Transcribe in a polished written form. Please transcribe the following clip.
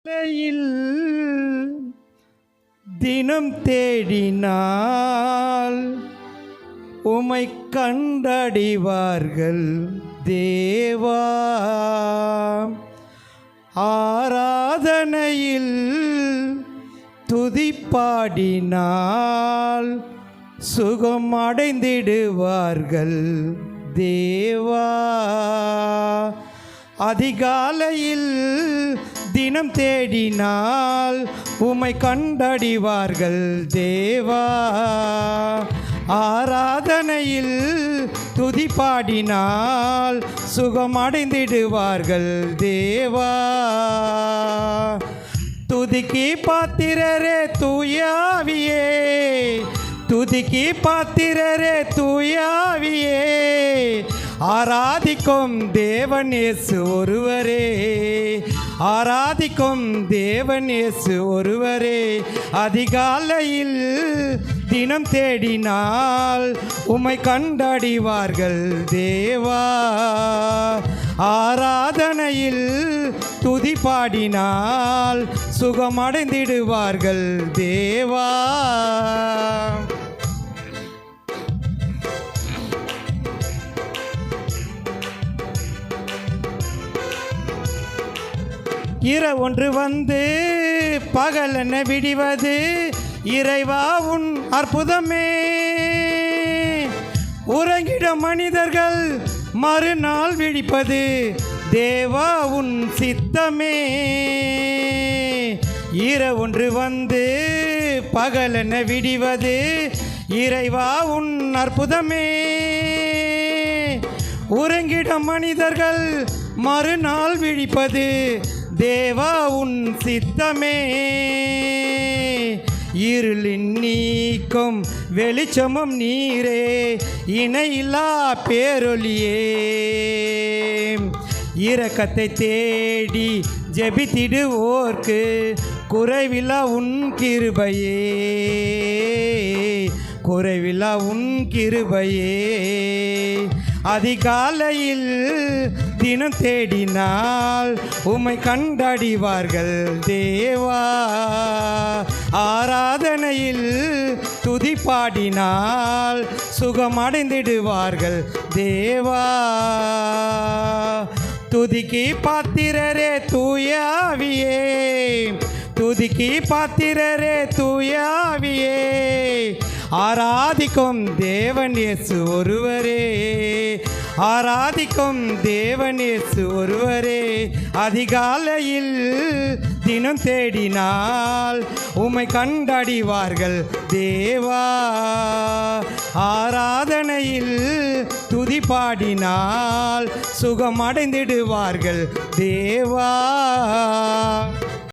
மலையில் தினம் தேடினால் உமை கண்டடிவார்கள் தேவா. ஆராதனையில் துதிப்பாடினால் சுகம் அடைந்திடுவார்கள் தேவா. அதிகாலையில் தினம் தேடினால் உமை கண்டடிவார்கள் தேவா. ஆராதனையில் துதிப்பாடினால் சுகமடைந்திடுவார்கள் தேவா. துதிக்கு பாத்திரரே தூயாவியே, துதிக்கு பாத்திரரே தூயாவியே. ஆராதிக்கும் தேவன் இயேசு ஒருவரே, ஆராதிக்கும் தேவன் இயேசு ஒருவரே. அதிகாலையில் தினம் தேடினால் உமை கண்டடிவார்கள் தேவா. ஆராதனையில் துதிப்பாடினால் சுகமடைந்திடுவார்கள் தேவா. இரவொன்று வந்து பகலென விடிவது இறைவா உன் அற்புதமே. உறங்கிட மனிதர்கள் மறுநாள் விழிப்பது தேவா உன் சித்தமே. இரவொன்று வந்து பகலென விடிவது இறைவா உன் அற்புதமே. உறங்கிட மனிதர்கள் மறுநாள் விழிப்பது தேவா உன் சித்தமே. இருளின் நீக்கும் வெளிச்சமும் நீரே, இணையில்லா பேரொலியே. இரக்கத்தை தேடி ஜெபித்திடுவோர்க்கு குறைவில்லா உன் கிருபையே, குறைவில்லா உன் கிருபையே. அதிகாலையில் தினம் தேடினால் உமை கண்டடிவார்கள் தேவா. ஆராதனையில் துதிப்பாடினால் சுகமடைந்திடுவார்கள் தேவா. துதிக்கு பாத்திரரே தூயாவியே, துதிக்கு பாத்திரரே தூயாவியே. ஆராதிக்கும் தேவன் இயேசு ஒருவரே, ஆராதிக்கும் தேவன் இயேசு ஒருவரே. அதிகாலையில் தினம் தேடினால் உமை கண்டடிவார்கள் தேவா. ஆராதனையில் துதிப்பாடினால் சுகமடைந்திடுவார்கள் தேவா.